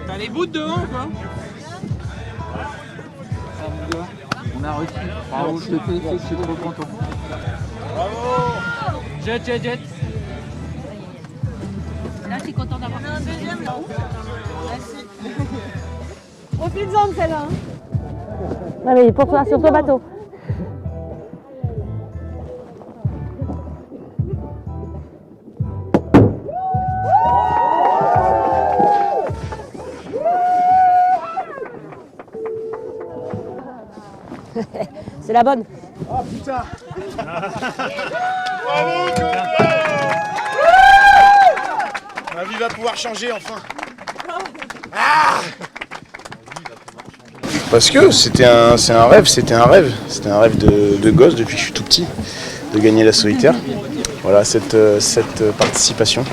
T'as les bouts devant quoi. On a reçu. Bravo, je te félicite, je suis trop content. Bravo. Jet. Là, je suis content d'avoir un deuxième là. Merci. Profites-en de celle-là. Non mais pour toi, sur ton bateau. C'est la bonne. Oh putain. Bravo, ma vie va pouvoir changer enfin. Parce que c'est un rêve de gosse depuis que je suis tout petit, de gagner la solitaire. Voilà cette participation.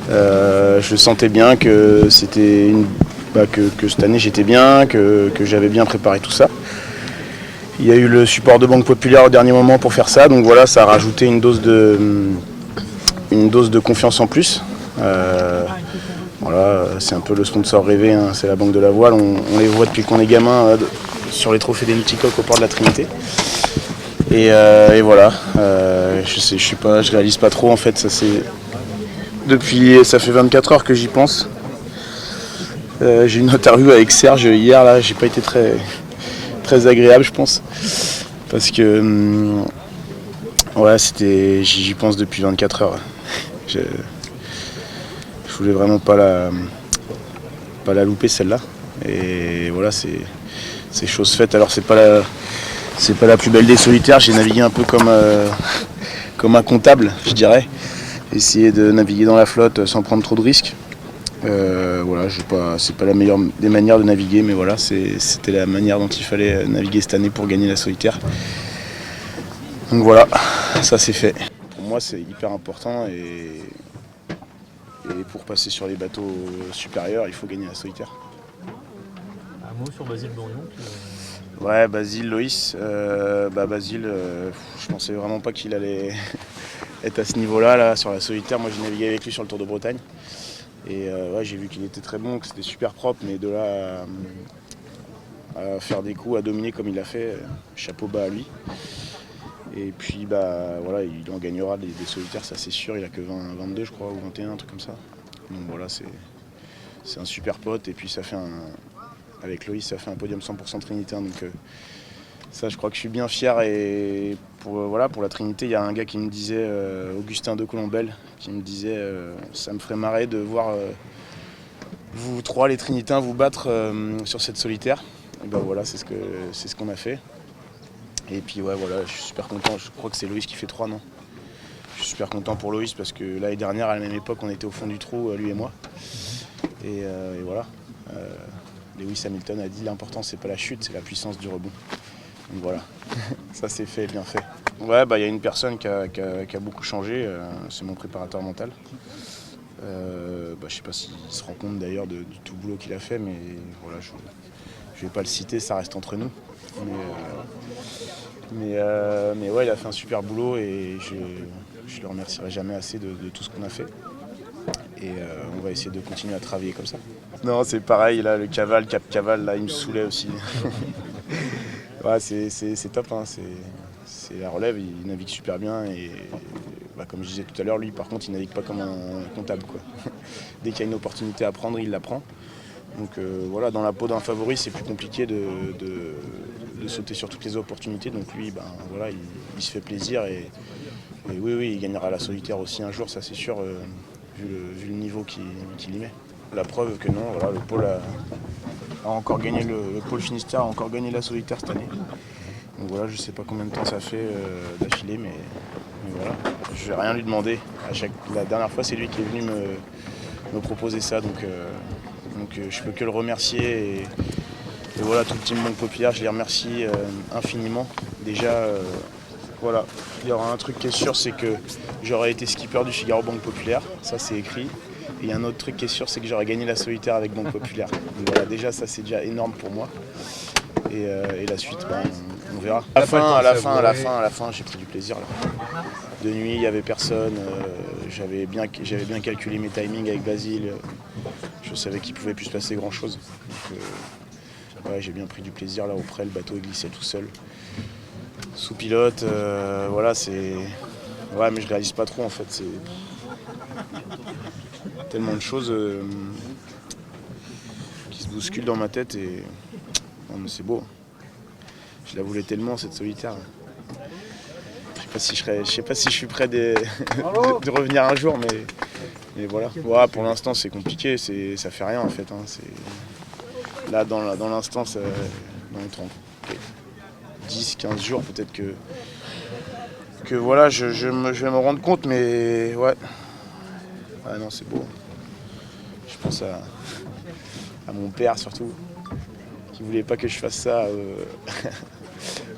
Je sentais bien que c'était que cette année j'étais bien, que j'avais bien préparé tout ça. Il y a eu le support de Banque Populaire au dernier moment pour faire ça, donc voilà, ça a rajouté une dose de confiance en plus. Voilà, c'est un peu le sponsor rêvé, hein, c'est la Banque de la Voile. On les voit depuis qu'on est gamin sur les trophées des Nauticoques au port de la Trinité. Et voilà, je réalise pas trop en fait. Ça fait 24 heures que j'y pense. J'ai eu une interview avec Serge hier, là, j'ai pas été très agréable, je pense, parce que ouais, j'y pense depuis 24 heures. Je voulais vraiment pas la louper celle-là, et voilà, c'est chose faite. Alors c'est pas la plus belle des solitaires. J'ai navigué un peu comme un comptable, je dirais, essayer de naviguer dans la flotte sans prendre trop de risques. Voilà, c'est pas la meilleure des manières de naviguer, mais voilà, c'était la manière dont il fallait naviguer cette année pour gagner la solitaire. Donc voilà, ça c'est fait. Pour moi c'est hyper important, et pour passer sur les bateaux supérieurs, il faut gagner la solitaire. Un mot sur Basile Dorion Ouais, Basile, Loïs. Basile, je pensais vraiment pas qu'il allait être à ce niveau-là, là, sur la solitaire. Moi j'ai navigué avec lui sur le Tour de Bretagne. Et ouais, j'ai vu qu'il était très bon, que c'était super propre, mais de là à faire des coups, à dominer comme il l'a fait, chapeau bas à lui. Et puis voilà, il en gagnera des solitaires, ça c'est sûr. Il a que 22 je crois, ou 21, un truc comme ça. Donc voilà, c'est un super pote. Et puis avec Loïs, ça fait un podium 100% trinitaire. Donc ça, je crois que je suis bien fier. Et pour la Trinité, il y a un gars qui me disait, Augustin de Colombelle, qui me disait ça me ferait marrer de voir vous trois, les Trinitains, vous battre sur cette solitaire. Et ben voilà, c'est ce qu'on a fait. Et puis ouais, voilà, je suis super content. Je crois que c'est Loïs qui fait 3, non? Je suis super content pour Loïs parce que l'année dernière, à la même époque, on était au fond du trou, lui et moi. Et voilà. Lewis Hamilton a dit l'important c'est pas la chute, c'est la puissance du rebond. Donc voilà, ça c'est fait, bien fait. Ouais, y a une personne qui a beaucoup changé, c'est mon préparateur mental. Je sais pas s'il se rend compte d'ailleurs de tout le boulot qu'il a fait, mais voilà, je vais pas le citer, ça reste entre nous. Mais ouais, il a fait un super boulot et je le remercierai jamais assez de tout ce qu'on a fait. Et on va essayer de continuer à travailler comme ça. Non, c'est pareil, là, le Cap Cavale, là, il me saoulait aussi. Ouais, c'est top, hein, c'est la relève, il navigue super bien et comme je disais tout à l'heure, lui par contre il navigue pas comme un comptable, quoi. Dès qu'il y a une opportunité à prendre, il la prend. Donc voilà, dans la peau d'un favori, c'est plus compliqué de sauter sur toutes les opportunités. Donc lui, voilà, il se fait plaisir et oui, il gagnera la solitaire aussi un jour, ça c'est sûr, vu le niveau qu'il y met. La preuve que non, voilà, le pôle a encore gagné le pôle Finistère a encore gagné la solitaire cette année. Donc voilà, je sais pas combien de temps ça fait d'affilée, mais voilà. Je vais rien lui demander. La dernière fois, c'est lui qui est venu me proposer ça, donc je peux que le remercier. Et voilà, tout le team Banque Populaire, je les remercie infiniment. Déjà, voilà, il y aura un truc qui est sûr, c'est que j'aurais été skipper du Figaro Banque Populaire, ça c'est écrit. Et il y a un autre truc qui est sûr, c'est que j'aurais gagné la solitaire avec Banque Populaire. Donc voilà, déjà ça c'est déjà énorme pour moi. Et la suite, on verra. À la fin, j'ai pris du plaisir là. De nuit, il n'y avait personne. j'avais bien calculé mes timings avec Basile. Je savais qu'il pouvait plus se passer grand chose. Donc, ouais, j'ai bien pris du plaisir là auprès, le bateau est glissé tout seul. Sous pilote, voilà, c'est. Ouais, mais je réalise pas trop en fait. C'est tellement de choses qui se bousculent dans ma tête et. Non, mais c'est beau. Je la voulais tellement cette solitaire. Je sais pas si je suis prêt de revenir un jour, mais voilà. Ouais, pour l'instant c'est compliqué, ça fait rien en fait. Hein. Là dans l'instant, dans les 10, 15 jours peut-être que voilà, je vais me rendre compte, mais ouais. Ah non, c'est beau. Je pense à mon père surtout, qui voulait pas que je fasse ça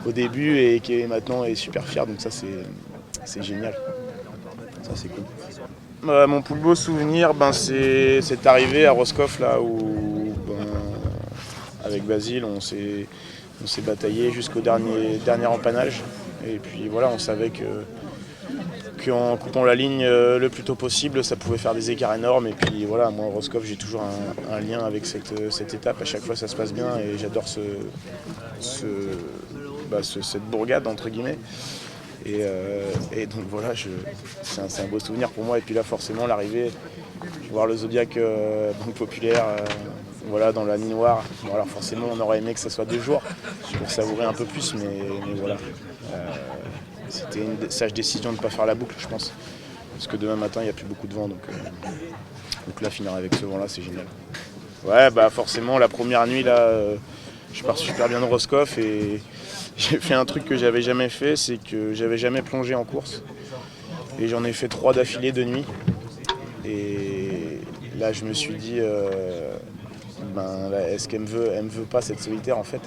au début et qui maintenant est super fier, donc ça c'est génial. Ça c'est cool. Mon plus beau souvenir, c'est arrivé à Roscoff là où avec Basile on s'est bataillé jusqu'au dernier empannage. Et puis voilà, on savait qu'en coupant la ligne le plus tôt possible, ça pouvait faire des écarts énormes. Et puis voilà, moi, Roscoff, j'ai toujours un lien avec cette étape. À chaque fois, ça se passe bien et j'adore cette bourgade, entre guillemets. Et donc voilà, c'est un beau souvenir pour moi. Et puis là, forcément, l'arrivée, voir le Zodiac Banque Populaire, voilà, dans la nuit noire. Bon, alors forcément, on aurait aimé que ça soit 2 jours pour savourer un peu plus, mais voilà. C'était une sage décision de ne pas faire la boucle, je pense. Parce que demain matin, il n'y a plus beaucoup de vent. Donc là, finir avec ce vent-là, c'est génial. Ouais, forcément, la première nuit, là, je pars super bien de Roscoff et j'ai fait un truc que j'avais jamais fait, c'est que j'avais jamais plongé en course. Et j'en ai fait 3 d'affilée de nuit. Et là, je me suis dit, est-ce qu'elle me veut pas cette solitaire en fait?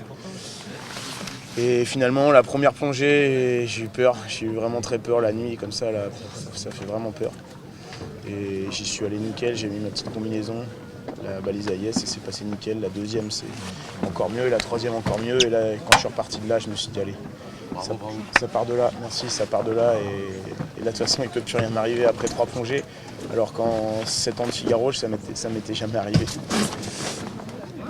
Et finalement, la première plongée, j'ai eu peur. J'ai eu vraiment très peur la nuit, comme ça, là, ça fait vraiment peur. Et j'y suis allé nickel, j'ai mis ma petite combinaison, la balise AIS et c'est passé nickel. La deuxième, c'est encore mieux, et la troisième, encore mieux. Et là, quand je suis reparti de là, je me suis dit, allez, ça part de là, merci, ça part de là. Et là, de toute façon, il ne peut plus rien m'arriver après 3 plongées. Alors qu'en 7 ans de Figaro, ça m'était jamais arrivé.